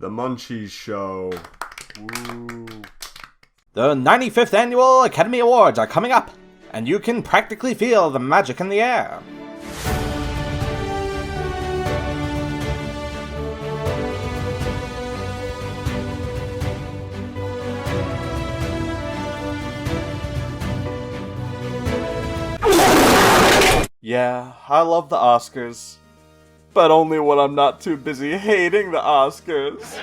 The Munchies Show. Woo. The 95th Annual Academy Awards are coming up, and you can practically feel the magic in the air. Yeah, I love the Oscars. But only when I'm not too busy hating the Oscars.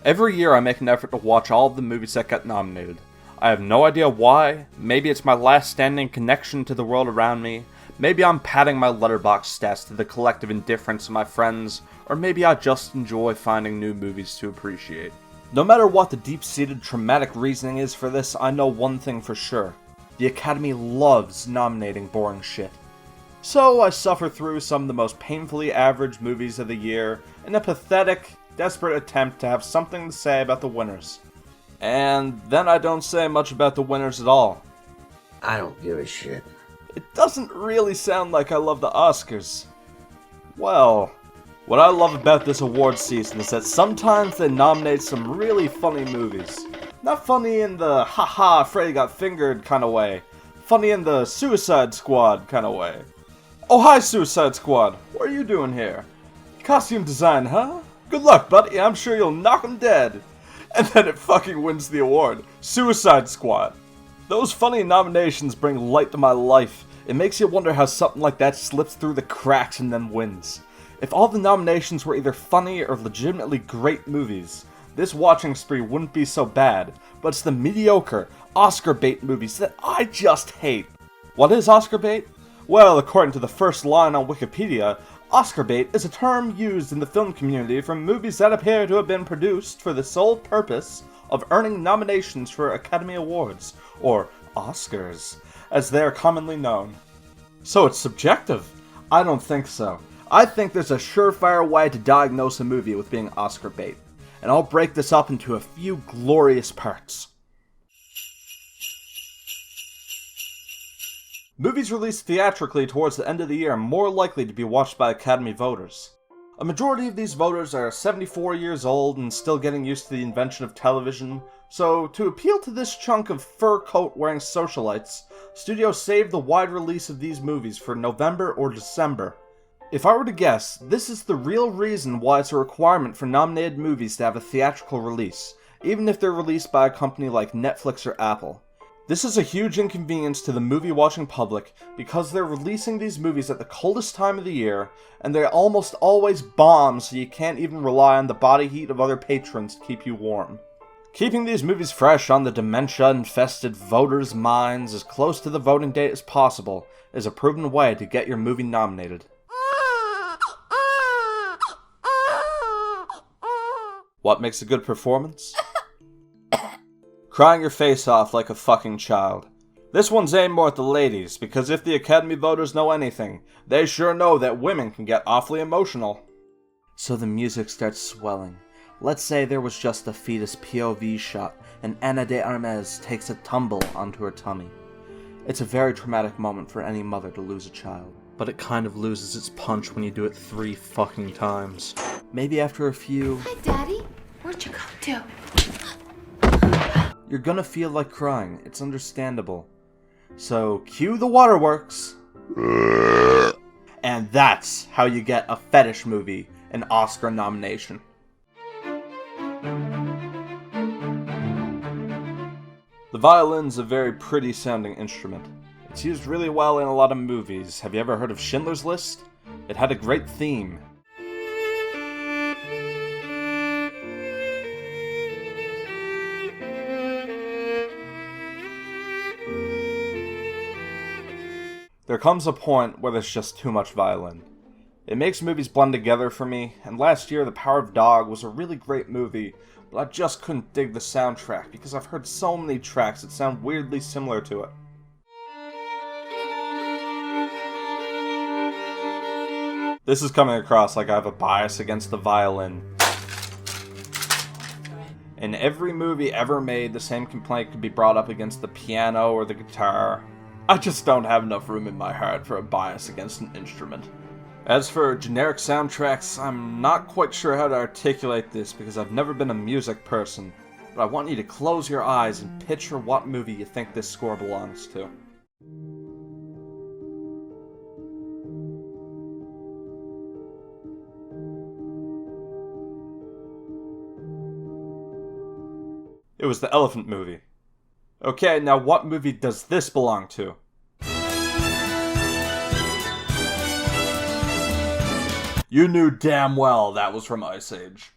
Every year I make an effort to watch all of the movies that got nominated. I have no idea why. Maybe it's my last standing connection to the world around me. Maybe I'm padding my Letterboxd stats to the collective indifference of my friends. Or maybe I just enjoy finding new movies to appreciate. No matter what the deep-seated traumatic reasoning is for this, I know one thing for sure. The Academy loves nominating boring shit. So I suffer through some of the most painfully average movies of the year in a pathetic, desperate attempt to have something to say about the winners. And then I don't say much about the winners at all. I don't give a shit. It doesn't really sound like I love the Oscars. Well, what I love about this award season is that sometimes they nominate some really funny movies. Not funny in the haha Freddy got fingered kind of way. Funny in the Suicide Squad kind of way. Oh hi Suicide Squad, what are you doing here? Costume design, huh? Good luck buddy, I'm sure you'll knock 'em dead. And then it fucking wins the award. Suicide Squad. Those funny nominations bring light to my life. It makes you wonder how something like that slips through the cracks and then wins. If all the nominations were either funny or legitimately great movies, this watching spree wouldn't be so bad, but it's the mediocre, Oscar bait movies that I just hate. What is Oscar bait? Well, according to the first line on Wikipedia, Oscar bait is a term used in the film community for movies that appear to have been produced for the sole purpose of earning nominations for Academy Awards, or Oscars, as they are commonly known. So it's subjective? I don't think so. I think there's a surefire way to diagnose a movie with being Oscar bait. And I'll break this up into a few glorious parts. Movies released theatrically towards the end of the year are more likely to be watched by Academy voters. A majority of these voters are 74 years old and still getting used to the invention of television, so to appeal to this chunk of fur coat wearing socialites, studios saved the wide release of these movies for November or December. If I were to guess, this is the real reason why it's a requirement for nominated movies to have a theatrical release, even if they're released by a company like Netflix or Apple. This is a huge inconvenience to the movie-watching public because they're releasing these movies at the coldest time of the year, and they almost always bomb so you can't even rely on the body heat of other patrons to keep you warm. Keeping these movies fresh on the dementia-infested voters' minds as close to the voting date as possible is a proven way to get your movie nominated. What makes a good performance? Crying your face off like a fucking child. This one's aimed more at the ladies, because if the Academy voters know anything, they sure know that women can get awfully emotional. So the music starts swelling. Let's say there was just a fetus POV shot, and Ana de Armas takes a tumble onto her tummy. It's a very traumatic moment for any mother to lose a child, but it kind of loses its punch when you do it 3 fucking times. Maybe after a few... Hi, Daddy. Where'd you go to? You're gonna feel like crying. It's understandable. So, cue the waterworks. And that's how you get a fetish movie an Oscar nomination. The violin's a very pretty sounding instrument. It's used really well in a lot of movies. Have you ever heard of Schindler's List? It had a great theme. There comes a point where there's just too much violin. It makes movies blend together for me, and last year The Power of Dog was a really great movie, but I just couldn't dig the soundtrack because I've heard so many tracks that sound weirdly similar to it. This is coming across like I have a bias against the violin. In every movie ever made, the same complaint could be brought up against the piano or the guitar. I just don't have enough room in my heart for a bias against an instrument. As for generic soundtracks, I'm not quite sure how to articulate this because I've never been a music person, but I want you to close your eyes and picture what movie you think this score belongs to. It was the Elephant movie. Okay, now what movie does this belong to? You knew damn well that was from Ice Age.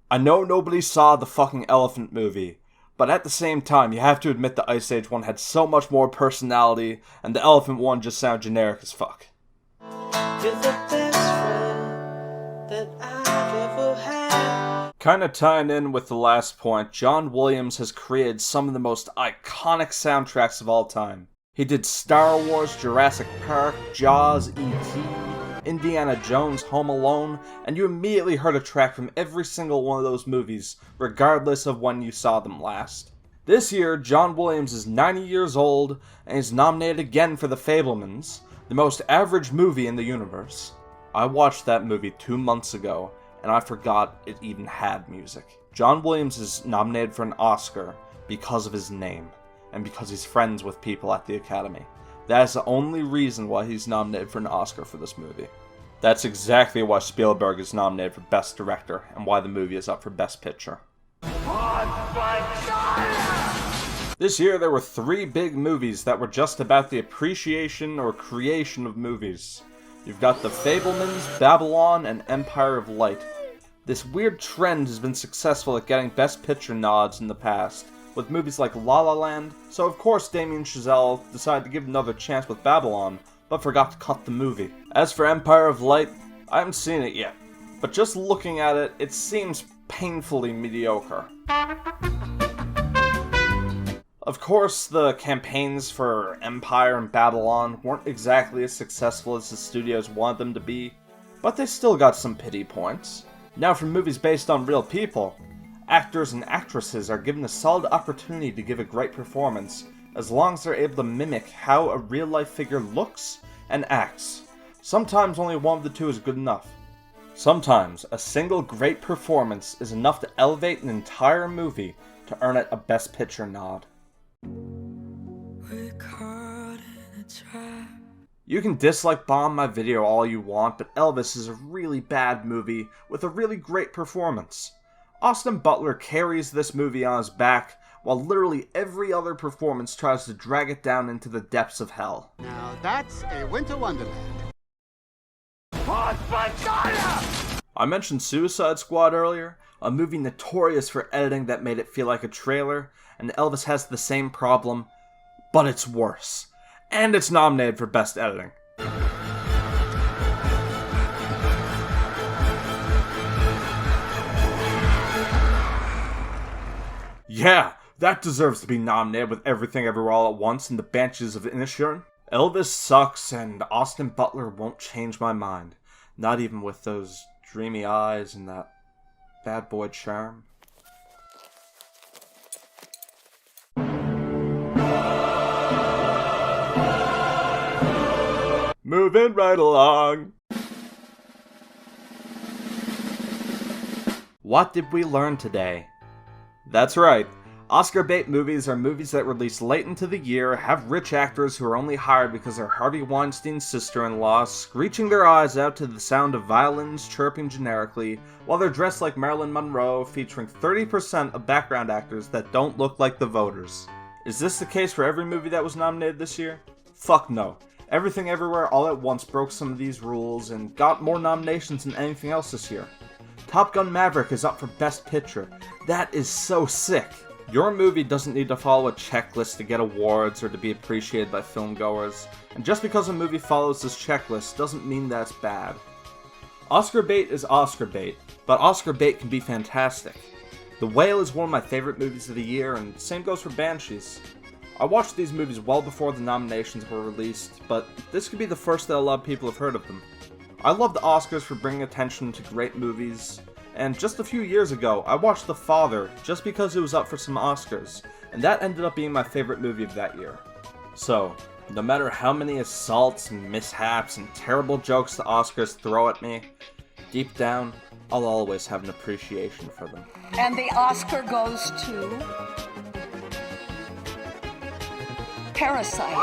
I know nobody saw the fucking Elephant movie, but at the same time, you have to admit the Ice Age one had so much more personality, and the Elephant one just sounded generic as fuck. You're the best friend that I've ever had. Kinda tying in with the last point, John Williams has created some of the most iconic soundtracks of all time. He did Star Wars, Jurassic Park, Jaws, E.T., Indiana Jones, Home Alone, and you immediately heard a track from every single one of those movies, regardless of when you saw them last. This year, John Williams is 90 years old, and is nominated again for The Fabelmans, the most average movie in the universe. I watched that movie 2 months ago, and I forgot it even had music. John Williams is nominated for an Oscar because of his name, and because he's friends with people at the Academy. That is the only reason why he's nominated for an Oscar for this movie. That's exactly why Spielberg is nominated for Best Director, and why the movie is up for Best Picture. This year there were 3 big movies that were just about the appreciation or creation of movies. You've got The Fabelmans, Babylon, and Empire of Light. This weird trend has been successful at getting Best Picture nods in the past, with movies like La La Land, so of course Damien Chazelle decided to give another chance with Babylon, but forgot to cut the movie. As for Empire of Light, I haven't seen it yet, but just looking at it, it seems painfully mediocre. Of course, the campaigns for Empire and Babylon weren't exactly as successful as the studios wanted them to be, but they still got some pity points. Now for movies based on real people, actors and actresses are given a solid opportunity to give a great performance, as long as they're able to mimic how a real-life figure looks and acts. Sometimes only one of the two is good enough. Sometimes a single great performance is enough to elevate an entire movie to earn it a Best Picture nod. You can dislike bomb my video all you want, but Elvis is a really bad movie with a really great performance. Austin Butler carries this movie on his back, while literally every other performance tries to drag it down into the depths of hell. Now that's a winter wonderland. I mentioned Suicide Squad earlier, a movie notorious for editing that made it feel like a trailer, and Elvis has the same problem, but it's worse. And it's nominated for Best Editing. Yeah, that deserves to be nominated with Everything Everywhere All at Once and The Banshees of Inisherin. Elvis sucks, and Austin Butler won't change my mind. Not even with those dreamy eyes and that bad boy charm. Moving right along. What did we learn today? That's right. Oscar bait movies are movies that release late into the year, have rich actors who are only hired because they're Harvey Weinstein's sister-in-law, screeching their eyes out to the sound of violins chirping generically, while they're dressed like Marilyn Monroe, featuring 30% of background actors that don't look like the voters. Is this the case for every movie that was nominated this year? Fuck no. Everything Everywhere All at Once broke some of these rules and got more nominations than anything else this year. Top Gun Maverick is up for Best Picture. That is so sick. Your movie doesn't need to follow a checklist to get awards or to be appreciated by filmgoers, and just because a movie follows this checklist doesn't mean that it's bad. Oscar bait is Oscar bait, but Oscar bait can be fantastic. The Whale is one of my favorite movies of the year, and the same goes for Banshees. I watched these movies well before the nominations were released, but this could be the first that a lot of people have heard of them. I love the Oscars for bringing attention to great movies, and just a few years ago, I watched The Father just because it was up for some Oscars, and that ended up being my favorite movie of that year. So, No matter how many assaults, mishaps, and terrible jokes the Oscars throw at me, deep down, I'll always have an appreciation for them. And the Oscar goes to Parasite.